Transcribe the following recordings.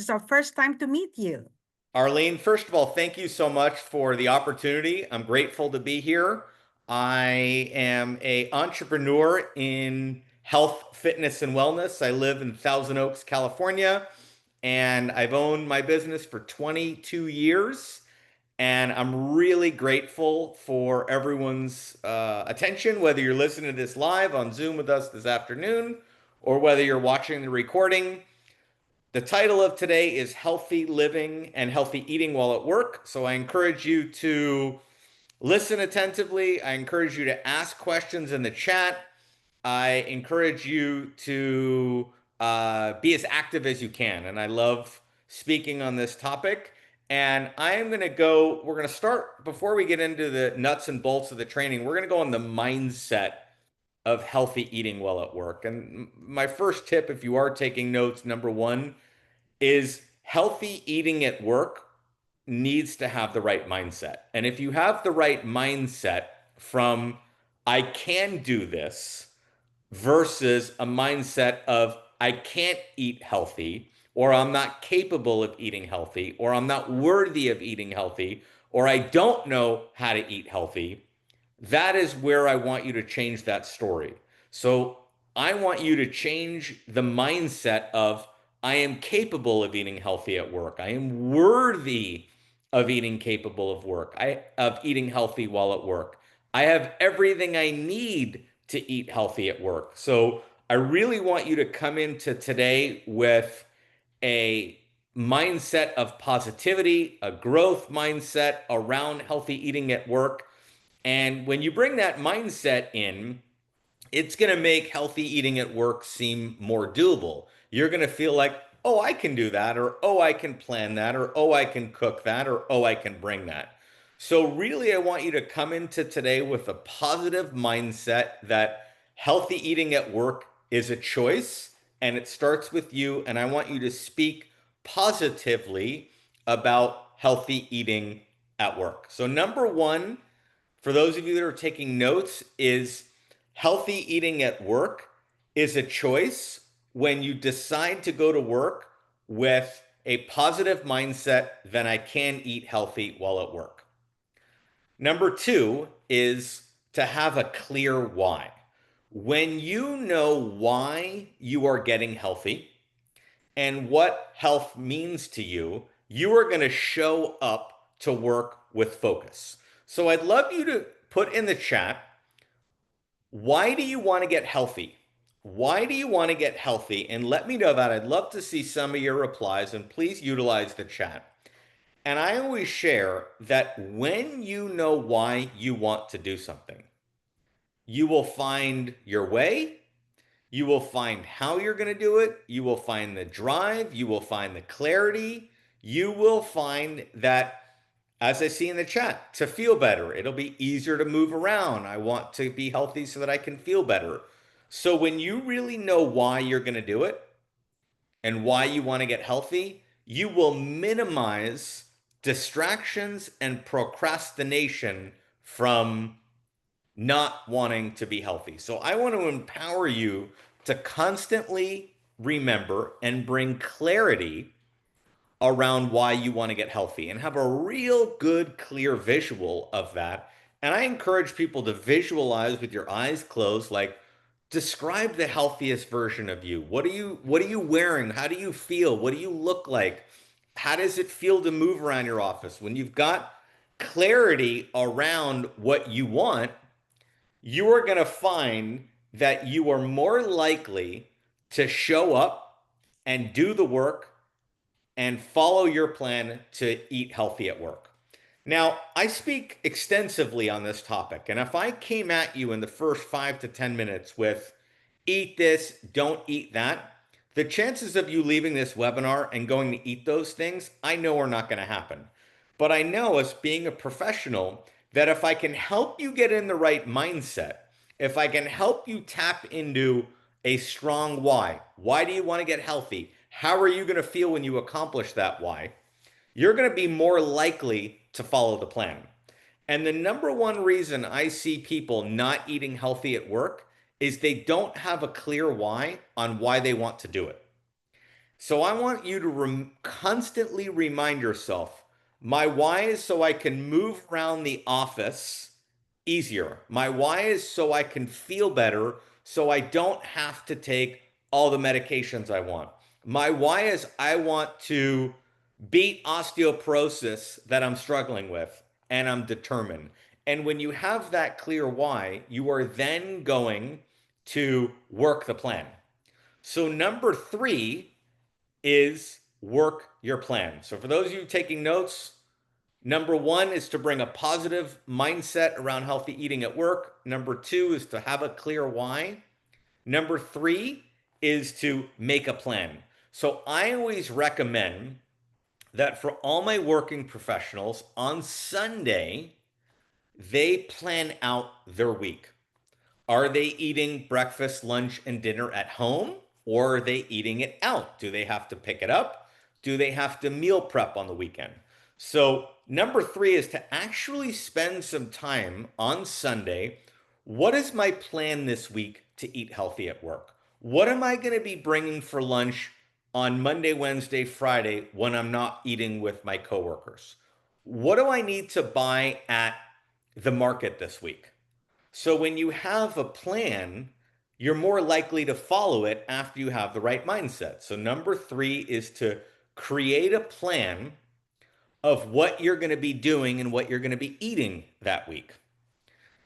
is our first time to meet you. Arlene, first of all, thank you so much for the opportunity. I'm grateful to be here. I am an entrepreneur in health, fitness, and wellness. I live in Thousand Oaks, California, and I've owned my business for 22 years. And I'm really grateful for everyone's attention, whether you're listening to this live on Zoom with us this afternoon or whether you're watching the recording. The title of today is Healthy Living and Healthy Eating While at Work. So I encourage you to listen attentively. I encourage you to ask questions in the chat. I encourage you to be as active as you can. And I love speaking on this topic. And I am going to go, we're going to start before we get into the nuts and bolts of the training. We're going to go on the mindset of healthy eating while at work. And my first tip, if you are taking notes, number one, is healthy eating at work needs to have the right mindset. And if you have the right mindset from I can do this versus a mindset of I can't eat healthy, or I'm not capable of eating healthy, or I'm not worthy of eating healthy, or I don't know how to eat healthy, that is where I want you to change that story. So I want you to change the mindset of I am capable of eating healthy at work. I am worthy of eating capable of work. I of eating healthy while at work. I have everything I need to eat healthy at work. So I really want you to come into today with a mindset of positivity, a growth mindset around healthy eating at work. And when you bring that mindset in, it's going to make healthy eating at work seem more doable. You're going to feel like, oh, I can do that, or oh, I can plan that, or oh, I can cook that, or oh, I can bring that. So, really, I want you to come into today with a positive mindset that healthy eating at work is a choice and it starts with you. And I want you to speak positively about healthy eating at work. So, number one, for those of you that are taking notes, is healthy eating at work is a choice when you decide to go to work with a positive mindset, then I can eat healthy while at work. Number two is to have a clear why. When you know why you are getting healthy and what health means to you, you are going to show up to work with focus. So I'd love you to put in the chat, why do you want to get healthy? Why do you want to get healthy? And let me know that. I'd love to see some of your replies, and please utilize the chat. And I always share that when you know why you want to do something, you will find your way, you will find how you're going to do it, you will find the drive, you will find the clarity, you will find that, as I see in the chat, to feel better. It'll be easier to move around. I want to be healthy so that I can feel better. So when you really know why you're going to do it and why you want to get healthy, you will minimize distractions and procrastination from not wanting to be healthy. So I want to empower you to constantly remember and bring clarity around why you want to get healthy and have a real good, clear visual of that. And I encourage people to visualize with your eyes closed, like describe the healthiest version of you. What are you wearing? How do you feel? What do you look like? How does it feel to move around your office? When you've got clarity around what you want, you are going to find that you are more likely to show up and do the work and follow your plan to eat healthy at work. Now, I speak extensively on this topic, and if I came at you in the first 5 to 10 minutes with eat this, don't eat that, the chances of you leaving this webinar and going to eat those things, I know are not going to happen. But I know, as being a professional, that if I can help you get in the right mindset, if I can help you tap into a strong why do you want to get healthy? How are you going to feel when you accomplish that why? You're going to be more likely to follow the plan. And the number one reason I see people not eating healthy at work is they don't have a clear why on why they want to do it. So I want you to constantly remind yourself, my why is so I can move around the office easier. My why is so I can feel better, so I don't have to take all the medications I want. My why is I want to beat osteoporosis that I'm struggling with, and I'm determined. And when you have that clear why, you are then going to work the plan. So, number three is work your plan. So, for those of you taking notes, number one is to bring a positive mindset around healthy eating at work. Number two is to have a clear why. Number three is to make a plan. So, I always recommend that for all my working professionals on Sunday, they plan out their week. Are they eating breakfast, lunch, and dinner at home, or are they eating it out? Do they have to pick it up? Do they have to meal prep on the weekend? So, number three is to actually spend some time on Sunday. What is my plan this week to eat healthy at work? What am I going to be bringing for lunch on Monday, Wednesday, Friday when I'm not eating with my coworkers? What do I need to buy at the market this week? So when you have a plan, you're more likely to follow it after you have the right mindset. So number three is to create a plan of what you're going to be doing and what you're going to be eating that week.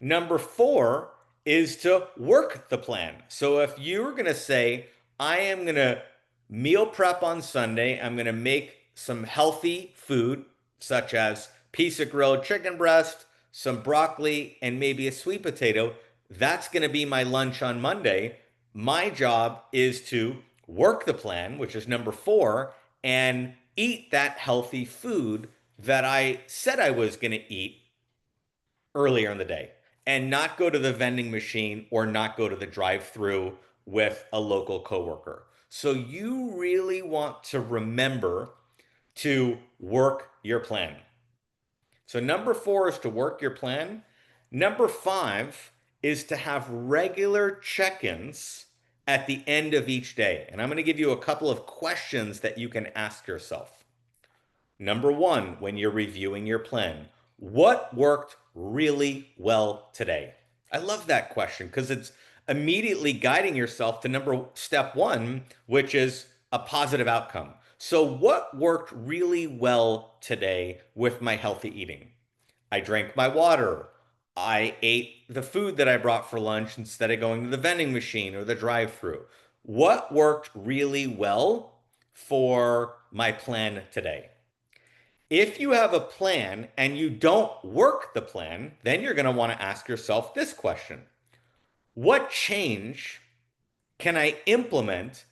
Number four is to work the plan. So if you're going to say, I am going to meal prep on Sunday, I'm going to make some healthy food, such as piece of grilled chicken breast, some broccoli, and maybe a sweet potato. That's going to be my lunch on Monday. My job is to work the plan, which is number four, and eat that healthy food that I said I was going to eat earlier in the day, and not go to the vending machine or not go to the drive-through with a local coworker. So you really want to remember to work your plan. So number four is to work your plan. Number five is to have regular check-ins at the end of each day. And I'm going to give you a couple of questions that you can ask yourself. Number one, when you're reviewing your plan, what worked really well today? I love that question because it's immediately guiding yourself to step one, which is a positive outcome. So, what worked really well today with my healthy eating? I drank my water. I ate the food that I brought for lunch instead of going to the vending machine or the drive through. What worked really well for my plan today? If you have a plan and you don't work the plan, then you're going to want to ask yourself this question. What change can I implement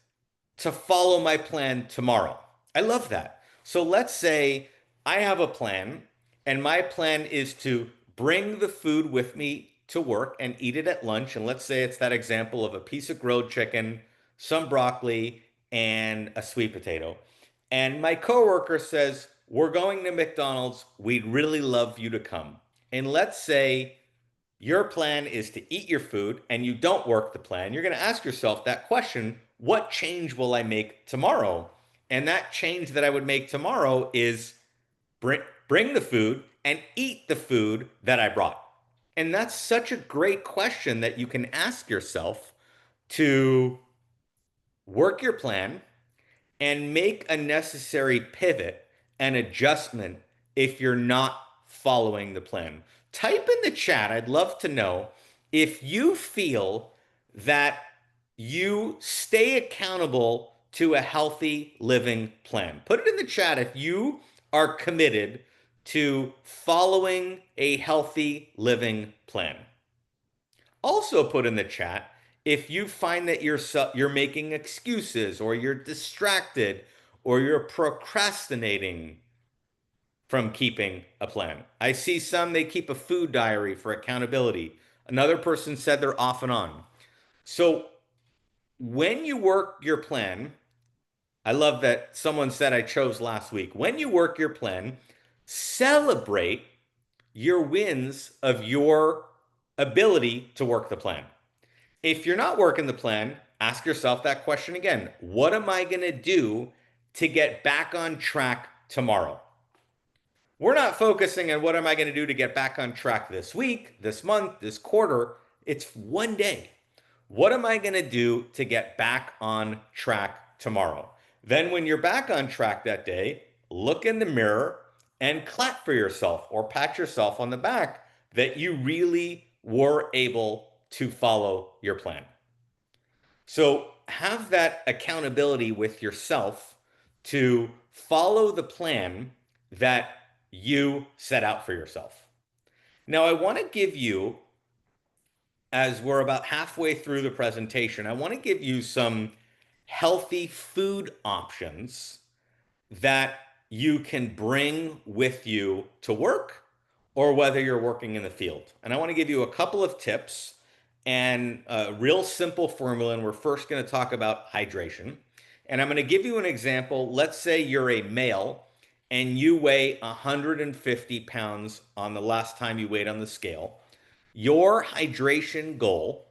to follow my plan tomorrow? I love that. So let's say I have a plan, and my plan is to bring the food with me to work and eat it at lunch. And let's say it's that example of a piece of grilled chicken, some broccoli, and a sweet potato. And my coworker says, we're going to McDonald's. We'd really love you to come. And let's say your plan is to eat your food and you don't work the plan. You're going to ask yourself that question, what change will I make tomorrow? And that change that I would make tomorrow is bring the food and eat the food that I brought. And that's such a great question that you can ask yourself to work your plan and make a necessary pivot and adjustment if you're not following the plan. Type in the chat. I'd love to know if you feel that you stay accountable to a healthy living plan. Put it in the chat if you are committed to following a healthy living plan. Also put in the chat if you find that you're making excuses or you're distracted or you're procrastinating from keeping a plan. I see some they keep a food diary for accountability. Another person said they're off and on. So when you work your plan, I love that someone said I chose last week. When you work your plan, celebrate your wins of your ability to work the plan. If you're not working the plan, ask yourself that question again. What am I going to do to get back on track tomorrow? We're not focusing on what am I going to do to get back on track this week, this month, this quarter. It's one day. What am I going to do to get back on track tomorrow? Then, when you're back on track that day, look in the mirror and clap for yourself or pat yourself on the back that you really were able to follow your plan. So, have that accountability with yourself to follow the plan that you set out for yourself. Now, I want to give you, as we're about halfway through the presentation, I want to give you some healthy food options that you can bring with you to work or whether you're working in the field. And I want to give you a couple of tips and a real simple formula. And we're first going to talk about hydration. And I'm going to give you an example. Let's say you're a male and you weigh 150 pounds on the last time you weighed on the scale. Your hydration goal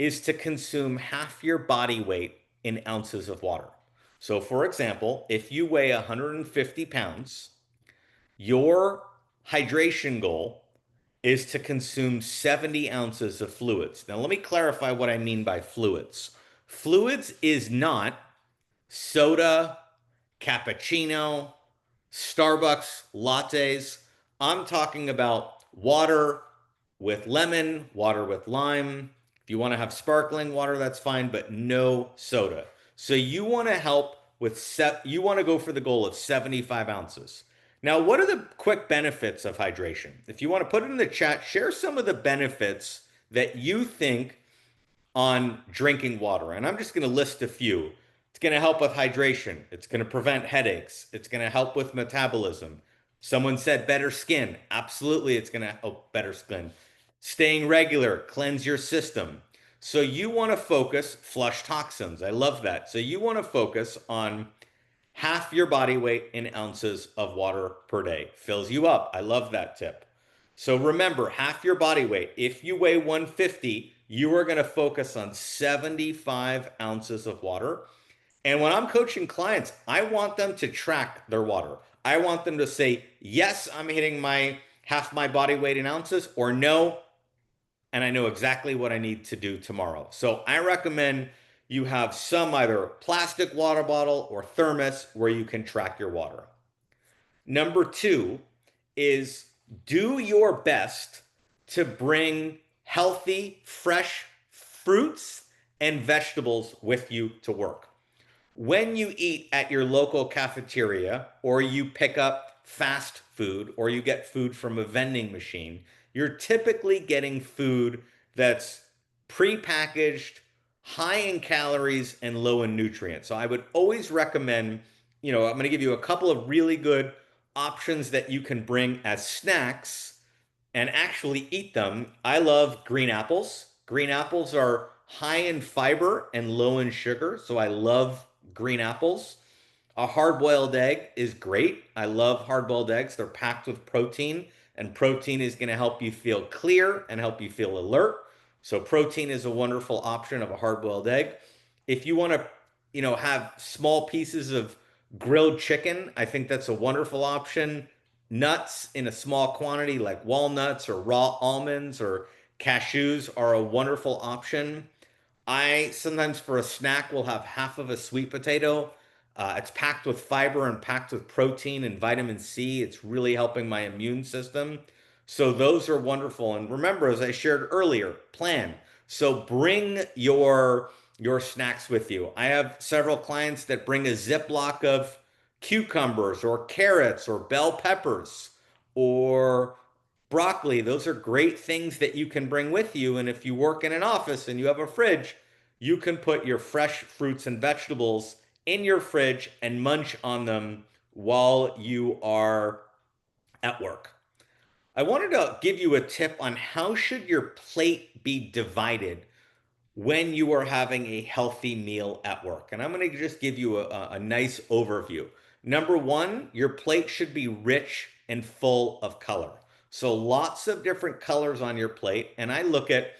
is to consume half your body weight in ounces of water. So, for example, if you weigh 150 pounds, your hydration goal is to consume 70 ounces of fluids. Now, let me clarify what I mean by fluids. Fluids is not soda, cappuccino, Starbucks lattes. I'm talking about water with lemon, water with lime. If you want to have sparkling water, that's fine, but no soda. So you want to help with you want to go for the goal of 75 ounces. Now, what are the quick benefits of hydration? If you want to put it in the chat, share some of the benefits that you think on drinking water. And I'm just going to list a few. It's going to help with hydration. It's going to prevent headaches. It's going to help with metabolism. Someone said better skin. Absolutely, it's going to help better skin. Staying regular, cleanse your system. So you want to focus, flush toxins. I love that. So you want to focus on half your body weight in ounces of water per day. Fills you up. I love that tip. So remember, half your body weight. If you weigh 150, you are going to focus on 75 ounces of water. And when I'm coaching clients, I want them to track their water. I want them to say, yes, I'm hitting my half my body weight in ounces, or no, and I know exactly what I need to do tomorrow. So I recommend you have some either plastic water bottle or thermos where you can track your water. Number two is do your best to bring healthy, fresh fruits and vegetables with you to work. When you eat at your local cafeteria or you pick up fast food or you get food from a vending machine, you're typically getting food that's prepackaged, high in calories, and low in nutrients. So I would always recommend, I'm going to give you a couple of really good options that you can bring as snacks and actually eat them. I love green apples. Green apples are high in fiber and low in sugar, so I love green apples. A hard-boiled egg is great. I love hard-boiled eggs. They're packed with protein, and protein is going to help you feel clear and help you feel alert. So protein is a wonderful option of a hard-boiled egg. If you want to, have small pieces of grilled chicken, I think that's a wonderful option. Nuts in a small quantity like walnuts or raw almonds or cashews are a wonderful option. I sometimes for a snack will have half of a sweet potato. It's packed with fiber and packed with protein and vitamin C. It's really helping my immune system. So those are wonderful. And remember, as I shared earlier, plan. So bring your snacks with you. I have several clients that bring a Ziploc of cucumbers or carrots or bell peppers or broccoli. Those are great things that you can bring with you. And if you work in an office and you have a fridge, you can put your fresh fruits and vegetables in your fridge and munch on them while you are at work. I wanted to give you a tip on how should your plate be divided when you are having a healthy meal at work. And I'm going to just give you a nice overview. Number one, your plate should be rich and full of color. So lots of different colors on your plate. And I look at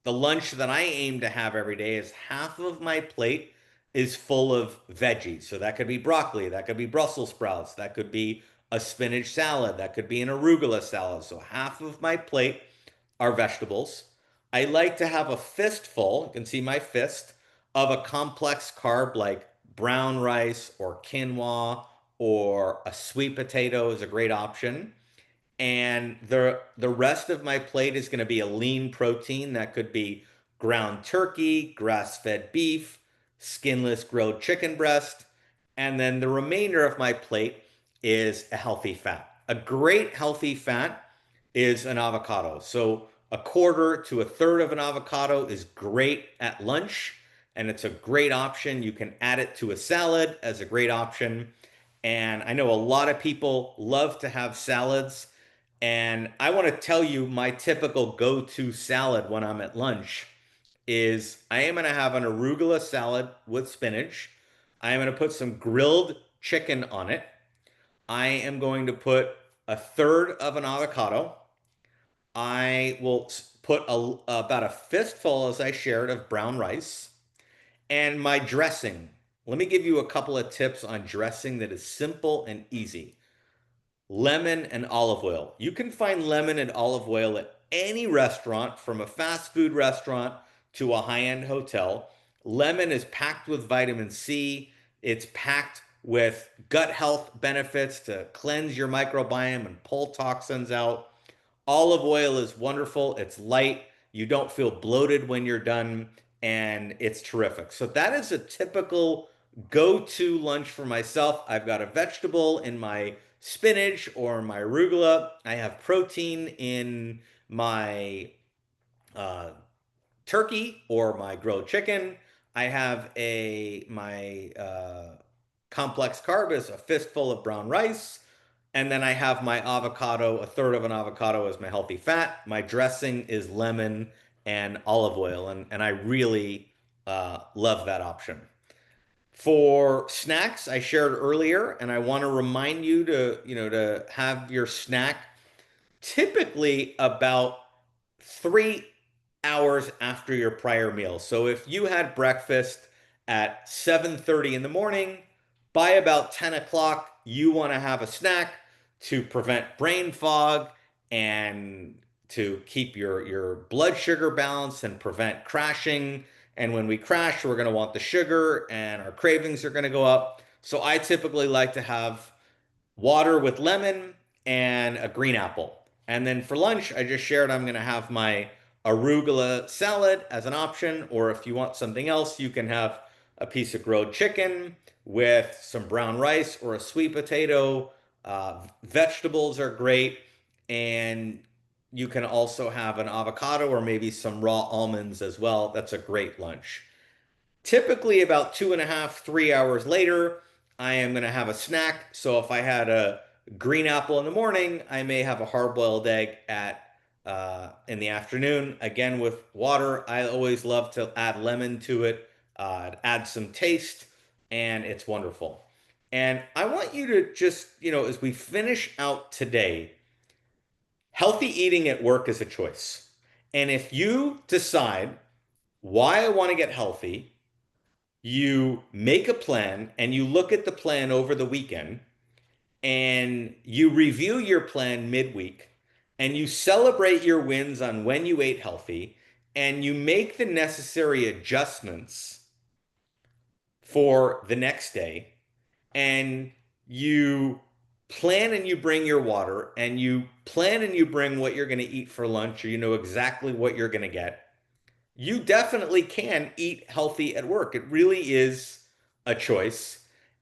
the lunch that I aim to have every day is half of my plate is full of veggies. So that could be broccoli, that could be Brussels sprouts, that could be a spinach salad, that could be an arugula salad. So half of my plate are vegetables. I like to have a fistful, you can see my fist, of a complex carb like brown rice or quinoa or a sweet potato is a great option. And the rest of my plate is going to be a lean protein that could be ground turkey, grass-fed beef, skinless grilled chicken breast, and then the remainder of my plate is a healthy fat. A great healthy fat is an avocado. So a quarter to a third of an avocado is great at lunch, and it's a great option. You can add it to a salad as a great option. And I know a lot of people love to have salads. And I want to tell you my typical go-to salad when I'm at lunch is I am going to have an arugula salad with spinach. I am going to put some grilled chicken on it. I am going to put a third of an avocado. I will put about a fistful, as I shared, of brown rice. And my dressing. Let me give you a couple of tips on dressing that is simple and easy. Lemon and olive oil. You can find lemon and olive oil at any restaurant, from a fast food restaurant to a high-end hotel. Lemon is packed with vitamin C. It's packed with gut health benefits to cleanse your microbiome and pull toxins out. Olive oil is wonderful. It's light. You don't feel bloated when you're done, and it's terrific. So that is a typical go-to lunch for myself. I've got a vegetable in my spinach or my arugula. I have protein in my uh, turkey or my grilled chicken. I have a my complex carb is a fistful of brown rice. And then I have my avocado, a third of an avocado as my healthy fat. My dressing is lemon and olive oil. And I really love that option. For snacks, I shared earlier, and I want to remind you to have your snack typically about 3 hours after your prior meal. So if you had breakfast at 7:30 in the morning, by about 10 o'clock, you want to have a snack to prevent brain fog and to keep your blood sugar balanced and prevent crashing. And when we crash, we're going to want the sugar and our cravings are going to go up. So I typically like to have water with lemon and a green apple. And then for lunch, I just shared I'm going to have my arugula salad as an option. Or if you want something else, you can have a piece of grilled chicken with some brown rice or a sweet potato. Vegetables are great. And you can also have an avocado or maybe some raw almonds as well. That's a great lunch. Typically, about 2.5, 3 hours later, I am going to have a snack. So if I had a green apple in the morning, I may have a hard-boiled egg at in the afternoon. Again, with water, I always love to add lemon to it, add some taste, and it's wonderful. And I want you to just, as we finish out today, healthy eating at work is a choice. And if you decide why I want to get healthy, you make a plan and you look at the plan over the weekend and you review your plan midweek and you celebrate your wins on when you ate healthy and you make the necessary adjustments for the next day and you plan and you bring your water and you plan and you bring what you're going to eat for lunch, or you know exactly what you're going to get, you definitely can eat healthy at work. It really is a choice.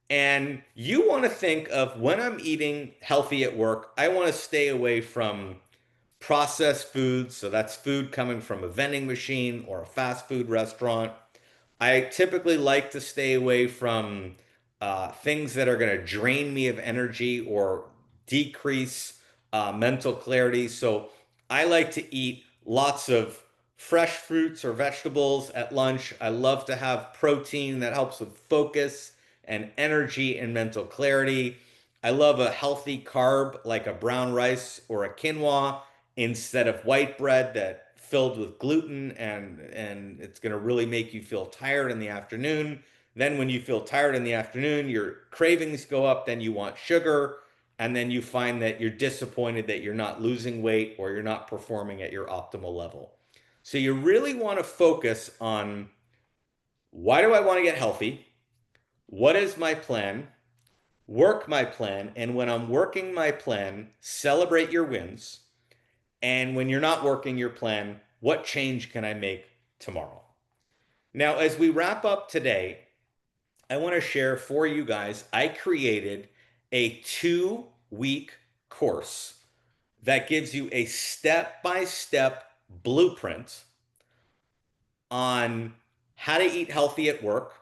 And you want to think of, when I'm eating healthy at work, I want to stay away from processed foods. So that's food coming from a vending machine or a fast food restaurant. I typically like to stay away from things that are going to drain me of energy or decrease mental clarity. So I like to eat lots of fresh fruits or vegetables at lunch. I love to have protein that helps with focus and energy and mental clarity. I love a healthy carb like a brown rice or a quinoa instead of white bread that filled with gluten and it's going to really make you feel tired in the afternoon. Then when you feel tired in the afternoon, your cravings go up, then you want sugar, and then you find that you're disappointed that you're not losing weight or you're not performing at your optimal level. So you really want to focus on, why do I want to get healthy? What is my plan? Work my plan. And when I'm working my plan, celebrate your wins. And when you're not working your plan, what change can I make tomorrow? Now, as we wrap up today, I want to share for you guys, I created a 2-week course that gives you a step-by-step blueprint on how to eat healthy at work,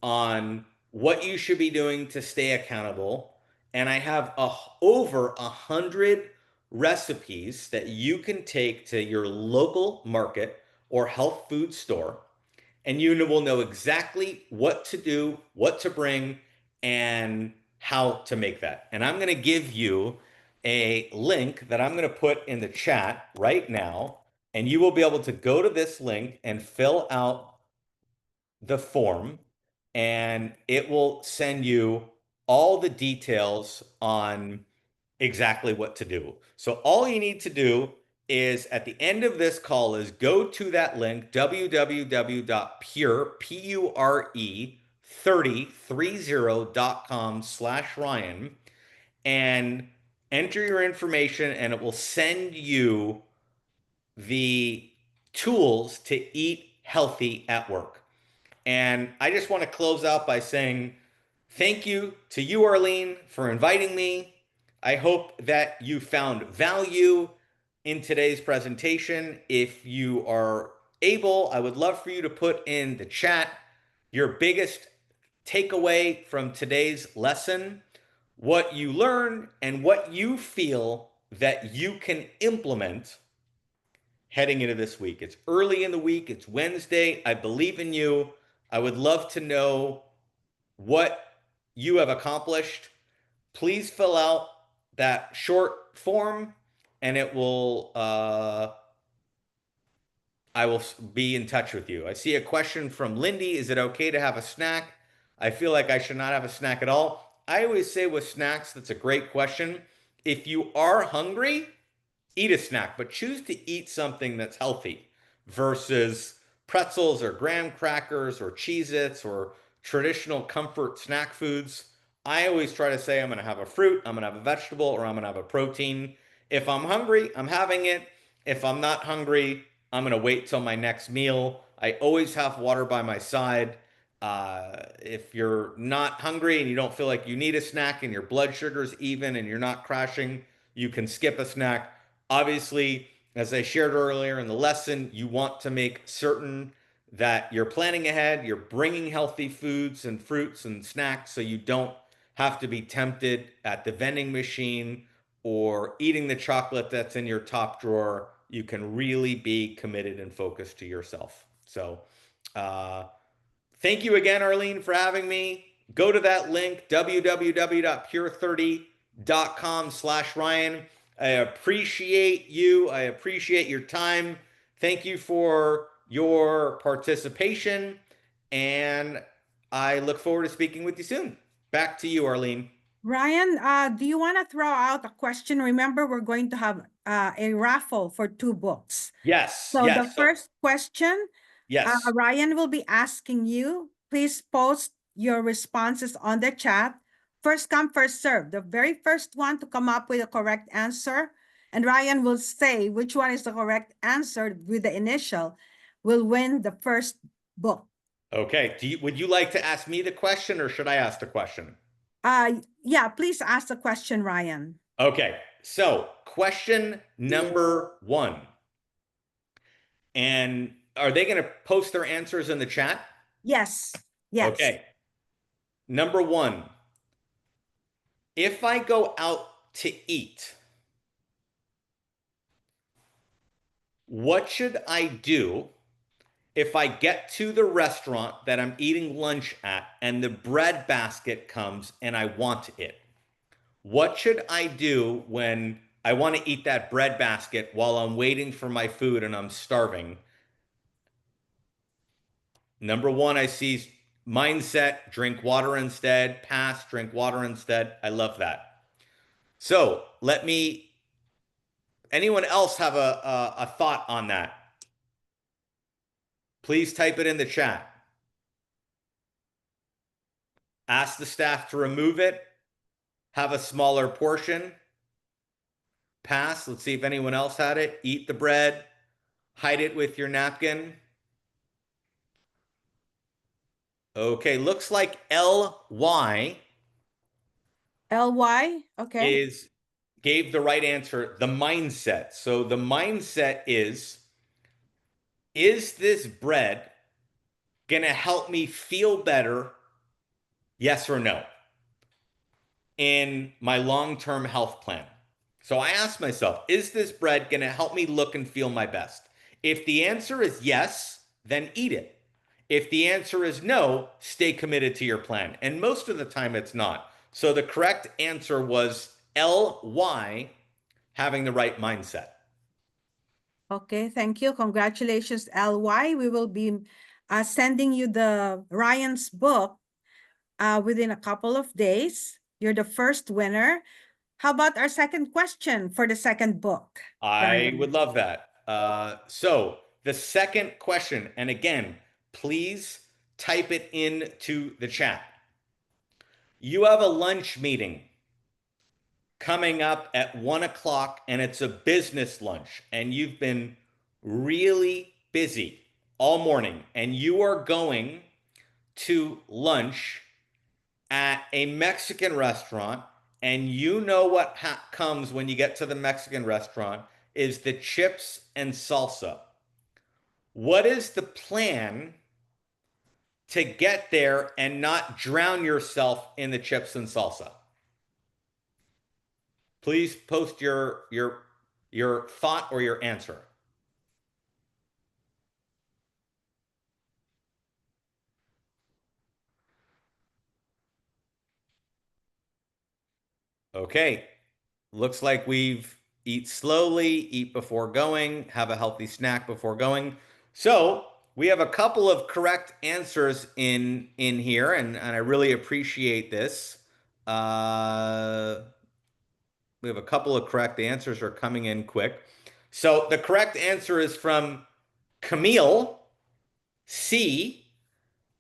on what you should be doing to stay accountable. And I have over 100 recipes that you can take to your local market or health food store, and you will know exactly what to do, what to bring, and how to make that. And I'm going to give you a link that I'm going to put in the chat right now, and you will be able to go to this link and fill out the form, and it will send you all the details on exactly what to do. So all you need to do is, at the end of this call, is go to that link, www.pure3030.com/Ryan, and enter your information, and it will send you the tools to eat healthy at work. And I just want to close out by saying thank you to you, Arlene, for inviting me. I hope that you found value in today's presentation. If you are able, I would love for you to put in the chat your biggest takeaway from today's lesson, what you learned, and what you feel that you can implement heading into this week. It's early in the week, it's Wednesday. I believe in you. I would love to know what you have accomplished. Please fill out that short form, and it will I will be in touch with you. I see a question from Lindy. Is it okay to have a snack? I feel like I should not have a snack at all. I always say with snacks, that's a great question. If you are hungry, eat a snack, but choose to eat something that's healthy versus pretzels or graham crackers or Cheez-Its or traditional comfort snack foods. I always try to say I'm going to have a fruit, I'm going to have a vegetable, or I'm going to have a protein. If I'm hungry, I'm having it. If I'm not hungry, I'm going to wait till my next meal. I always have water by my side. If you're not hungry and you don't feel like you need a snack and your blood sugar's even and you're not crashing, you can skip a snack. Obviously, as I shared earlier in the lesson, you want to make certain that you're planning ahead, you're bringing healthy foods and fruits and snacks so you don't have to be tempted at the vending machine or eating the chocolate that's in your top drawer. You can really be committed and focused to yourself. So, thank you again, Arlene, for having me. Go to that link, www.pure30.com/Ryan. I appreciate you. I appreciate your time. Thank you for your participation. And I look forward to speaking with you soon. Back to you, Arlene. Ryan, do you want to throw out a question? Remember, we're going to have a raffle for 2 books. Yes, So the yes. So, first question, yes. Ryan will be asking you. Please post your responses on the chat. First come, first serve. The very first one to come up with a correct answer, and Ryan will say which one is the correct answer with the initial, will win the first book. Okay. Would you like to ask me the question or should I ask the question? Yeah, please ask the question, Ryan. Okay. So, question number 1. And are they going to post their answers in the chat? Yes, yes. Okay. Number 1. If I go out to eat, what should I do if I get to the restaurant that I'm eating lunch at and the bread basket comes and I want it? What should I do when I want to eat that bread basket while I'm waiting for my food and I'm starving. Number one, I see mindset, drink water instead, pass, drink water instead. I love that. So anyone else have a thought on that? Please type it in the chat. Ask the staff to remove it, have a smaller portion, pass. Let's see if anyone else had it. Eat the bread, hide it with your napkin. Okay, looks like LY LY? Okay. is gave the right answer, the mindset. So the mindset is this bread going to help me feel better? Yes or no? In my long-term health plan. So I asked myself, is this bread going to help me look and feel my best? If the answer is yes, then eat it. If the answer is no, stay committed to your plan. And most of the time it's not. So the correct answer was LY, having the right mindset. Okay, thank you. Congratulations, LY. We will be sending you the Ryan's book within a couple of days. You're the first winner. How about our second question for the second book, I would Ryan? love that. So the second question, and again, please type it into the chat. You have a lunch meeting coming up at 1 o'clock, and it's a business lunch, and you've been really busy all morning, and you are going to lunch at a Mexican restaurant, and you know what comes when you get to the Mexican restaurant is the chips and salsa. What is the plan to get there and not drown yourself in the chips and salsa? Please post your thought or your answer. Okay. Looks like we've eat slowly, eat before going, have a healthy snack before going. So we have a couple of correct answers in here, and I really appreciate this. Uh, we have a couple of correct answers are coming in quick. So the correct answer is from Camille C.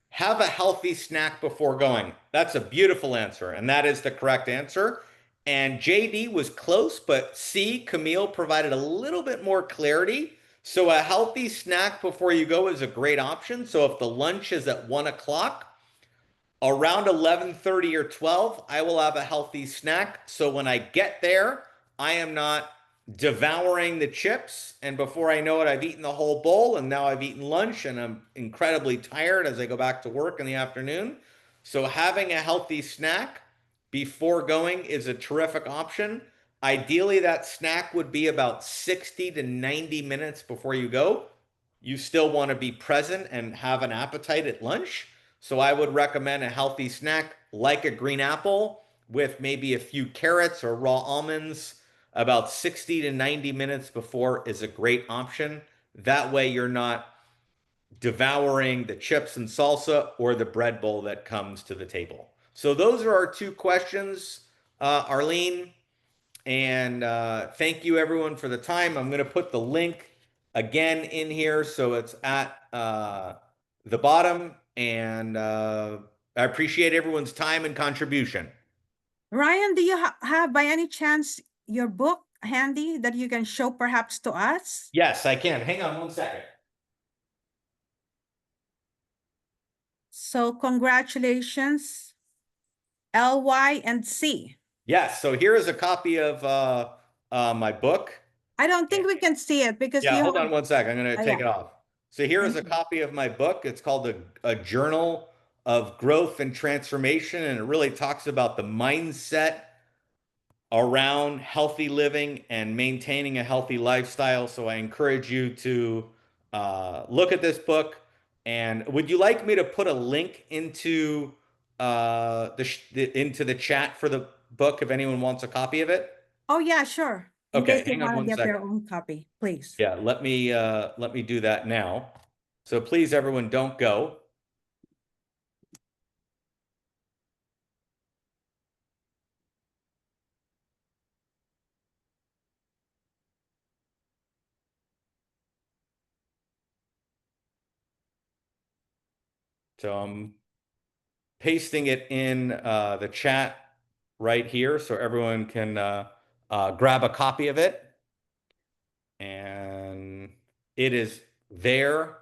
Have a healthy snack before going. That's a beautiful answer, and that is the correct answer. And JD was close, but C, Camille provided a little bit more clarity. So a healthy snack before you go is a great option. So if the lunch is at 1 o'clock, around 11:30 or 12, I will have a healthy snack. So when I get there, I am not devouring the chips. And before I know it, I've eaten the whole bowl. And now I've eaten lunch and I'm incredibly tired as I go back to work in the afternoon. So having a healthy snack before going is a terrific option. Ideally, that snack would be about 60 to 90 minutes before you go. You still want to be present and have an appetite at lunch. So I would recommend a healthy snack like a green apple with maybe a few carrots or raw almonds about 60 to 90 minutes before is a great option. That way you're not devouring the chips and salsa or the bread bowl that comes to the table. So those are our two questions, Arlene. And thank you everyone for the time. I'm going to put the link again in here so it's at the bottom. And I appreciate everyone's time and contribution. Ryan, do you have by any chance your book handy that you can show perhaps to us? Yes, I can. Hang on 1 second. So congratulations, LY and C. Yes, so here is a copy of my book. I don't think we can see it because Yeah, you hold have, on 1 second. I'm going to take yeah, it off. So here is thank a you. copy of my book. It's called a Journal of Growth and Transformation, and it really talks about the mindset around healthy living and maintaining a healthy lifestyle. So I encourage you to look at this book. And would you like me to put a link into into the chat for the book if anyone wants a copy of it? Oh yeah, sure. in case Okay, they hang on want to one get their second. own copy, please. Yeah, let me do that now. So please, everyone, don't go. So I'm pasting it in the chat right here so everyone can grab a copy of it. And it is there